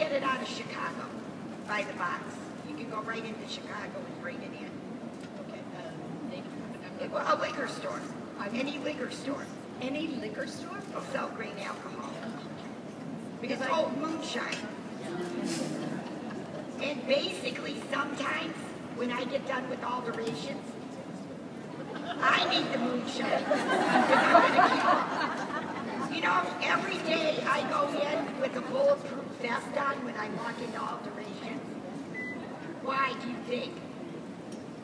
get it out of Chicago by the box. You can go right into Chicago and bring it in. Okay. Well, a liquor store. Any liquor store. Any liquor store? Will sell grain alcohol. Because it's old moonshine. And basically, sometimes when I get done with alterations, I need the moonshine. Because I'm going to keep them. You know, every day I go in with a bulletproof vest on when I walk into alterations. Why do you think?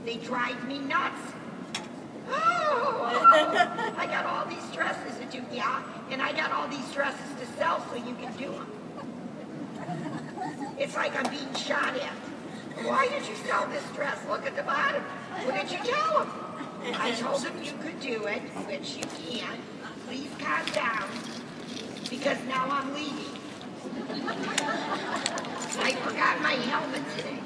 They drive me nuts. Oh, I got all these dresses to do, yeah, and I got all these dresses to sell so you can do them. It's like I'm being shot at. Why did you sell this dress? Look at the bottom. What did you tell them? I told them you could do it, which you can. Please calm down, because now I'm leaving. I forgot my helmet today.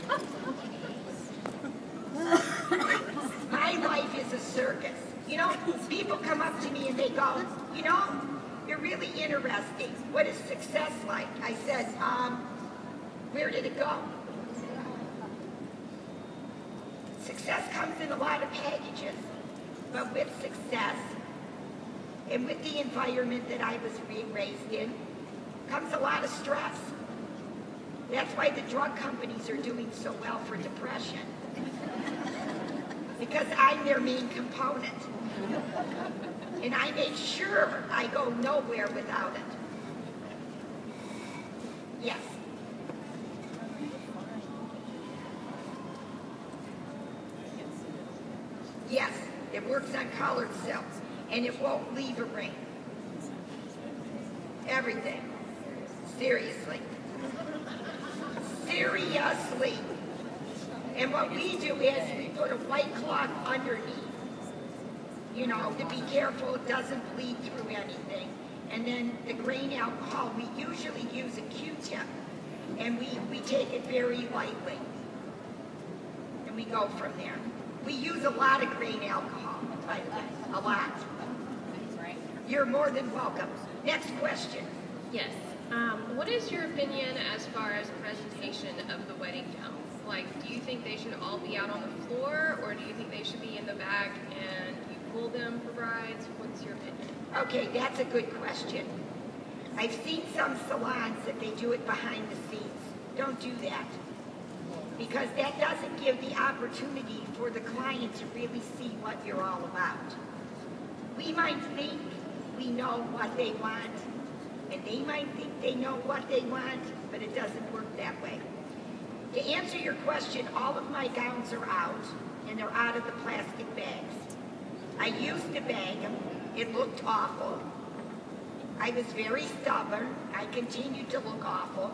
My life is a circus. You know, people come up to me and they go, you know, you're really interesting. What is success like? I said, where did it go? Success comes in a lot of packages, but with success and with the environment that I was raised in comes a lot of stress. That's why the drug companies are doing so well for depression. Because I'm their main component. And I make sure I go nowhere without it. Yes. Yes, it works on colored silk, and it won't leave a ring. Everything. Seriously. Seriously. And what we do is we put a white cloth underneath, you know, to be careful it doesn't bleed through anything. And then the grain alcohol, we usually use a Q-tip, and we take it very lightly. And we go from there. We use a lot of grain alcohol, by the way, a lot. You're more than welcome. Next question. Yes. What is your opinion as far as presentation of the wedding gowns? Like, do you think they should all be out on the floor, or do you think they should be in the back and you pull them for brides? What's your opinion? Okay, that's a good question. I've seen some salons that they do it behind the scenes. Don't do that. Because that doesn't give the opportunity for the client to really see what you're all about. We might think we know what they want, and they might think they know what they want, but it doesn't work that way. To answer your question, all of my gowns are out, and they're out of the plastic bags. I used to bag them. It looked awful. I was very stubborn. I continued to look awful.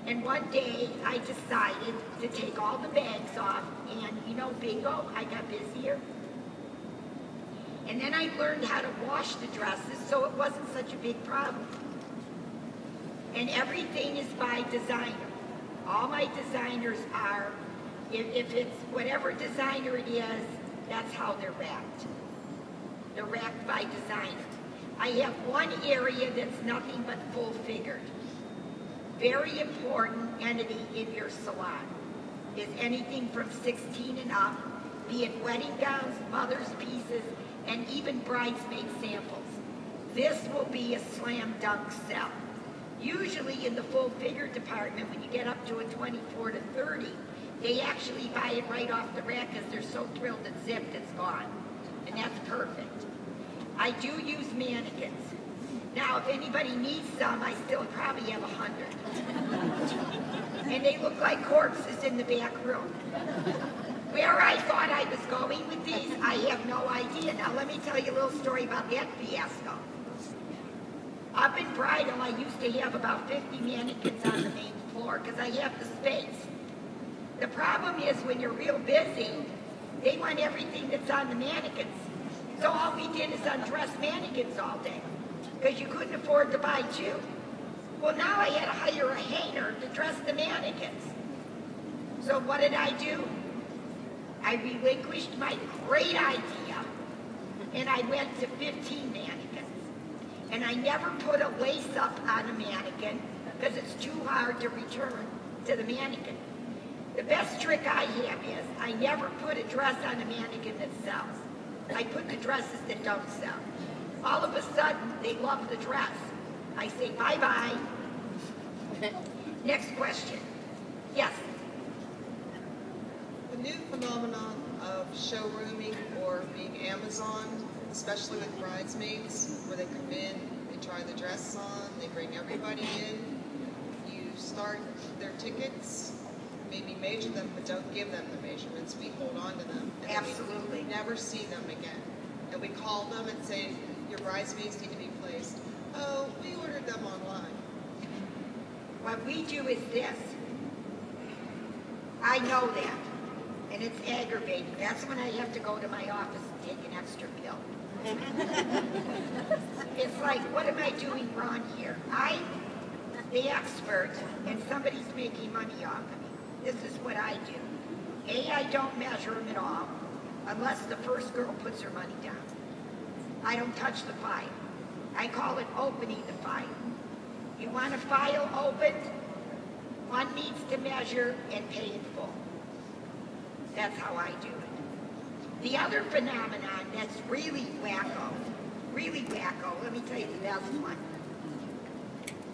And one day, I decided to take all the bags off, and, you know, bingo, I got busier. And then I learned how to wash the dresses, so it wasn't such a big problem. And everything is by designer. All my designers are, if it's whatever designer it is, that's how they're wrapped. They're wrapped by designer. I have one area that's nothing but full-figured. Very important entity in your salon is anything from 16 and up, be it wedding gowns, mother's pieces, and even bridesmaid samples. This will be a slam dunk sell. Usually in the full figure department, when you get up to a 24 to 30, they actually buy it right off the rack because they're so thrilled it's zipped, it's gone. And that's perfect. I do use mannequins. Now, if anybody needs some, I still probably have 100. And they look like corpses in the back room. Where I thought I was going with these, I have no idea. Now, let me tell you a little story about that fiasco. Up in bridal, I used to have about 50 mannequins on the main floor because I have the space. The problem is when you're real busy, they want everything that's on the mannequins. So all we did is undress mannequins all day because you couldn't afford to buy two. Well, now I had to hire a hanger to dress the mannequins. So what did I do? I relinquished my great idea and I went to 15 mannequins. And I never put a lace up on a mannequin because it's too hard hard to return to the mannequin. The best trick I have is I never put a dress on a mannequin that sells. I put the dresses that don't sell. All of a sudden, they love the dress. I say, bye-bye. Next question. Yes? The new phenomenon of showrooming or being Amazoned, especially with bridesmaids, where they come in, they try the dress on, they bring everybody in, you start their tickets, maybe measure them, but don't give them the measurements. We hold on to them. And Absolutely. we never see them again. And we call them and say, your bridesmaids need to be placed. Oh, we ordered them online. What we do is this. I know that. And it's aggravating. That's when I have to go to my office and take an extra pill. It's like, what am I doing wrong here? I'm the expert and somebody's making money off of me. This is what I do. A, I don't measure them at all, unless the first girl puts her money down. I don't touch the file. I call it opening the file. You want a file opened, one needs to measure and pay in full. That's how I do it. The other phenomenon that's really wacko, let me tell you the best one.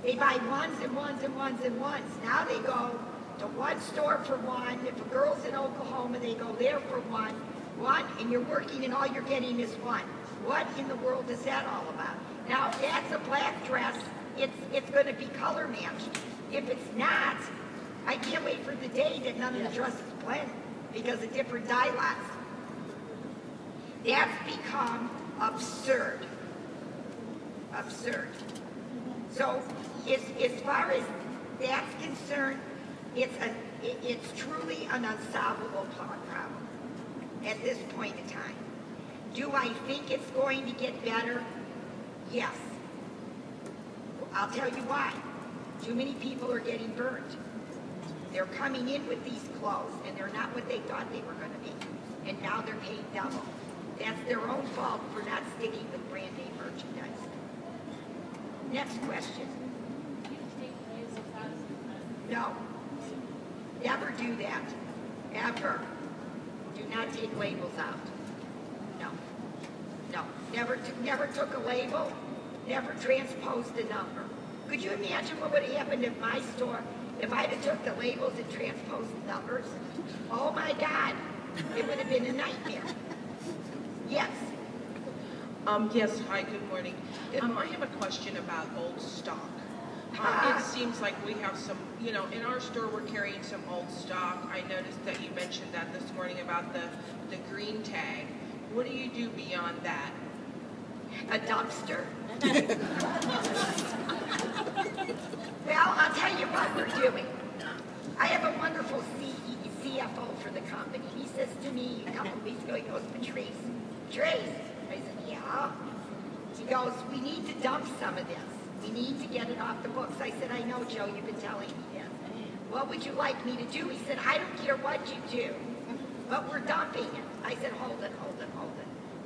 They buy ones and ones and ones and ones. Now they go to one store for one. If a girl's in Oklahoma, they go there for one, and you're working and all you're getting is one. What in the world is that all about? Now, if that's a black dress, it's going to be color matched. If it's not, I can't wait for the day that none of the dresses blend because of different dye lots. That's become absurd. Absurd. So, as far as that's concerned, it's truly an unsolvable problem at this point in time. Do I think it's going to get better? Yes. I'll tell you why. Too many people are getting burned. They're coming in with these clothes, and they're not what they thought they were going to be. And now they're paying double. That's their own fault for not sticking with brand name merchandise. Next question. No. Never do that. Ever. Do not take labels out. No. No. Never took a label. Never transposed a number. Could you imagine what would have happened if my store, if I'd have took the labels and transposed the numbers? Oh my God. It would have been a nightmare. Yes. Yes, hi, good morning. I have a question about old stock. It seems like we have some, in our store we're carrying some old stock. I noticed that you mentioned that this morning about the green tag. What do you do beyond that? A dumpster. Well, I'll tell you what we're doing. I have a wonderful CFO for the company. He says to me a couple of weeks ago, he goes, Patrice, I said, yeah. He goes, we need to dump some of this. We need to get it off the books. I said, I know, Joe, you've been telling me this. What would you like me to do? He said, I don't care what you do, but we're dumping it. I said, hold it.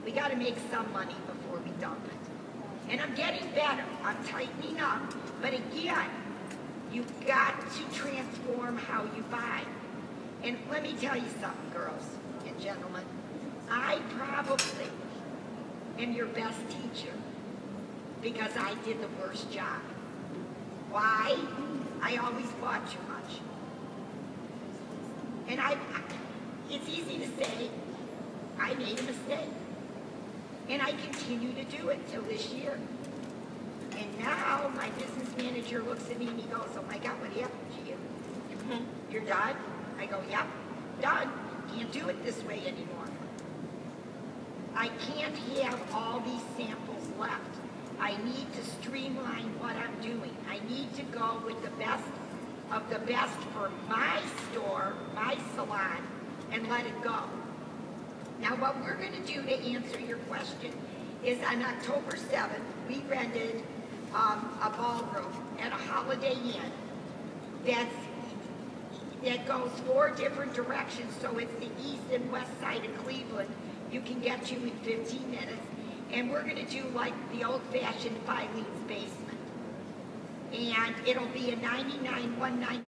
We got to make some money before we dump it. And I'm getting better. I'm tightening up. But again, you've got to transform how you buy. And let me tell you something, girls and gentlemen. I probably am your best teacher because I did the worst job. Why? I always bought too much. And it's easy to say, I made a mistake. And I continue to do it till this year. And now my business manager looks at me and he goes, oh my God, what happened to you? You're done? I go, yep, done. Can't do it this way anymore. I can't have all these samples left. I need to streamline what I'm doing. I need to go with the best of the best for my store, my salon, and let it go. Now what we're going to do to answer your question is on October 7th, we rented a ballroom at a Holiday Inn that goes 4 different directions, so it's the east and west side of Cleveland. You can get to in 15 minutes. And we're going to do like the old-fashioned Filene's basement. and it'll be a 99 190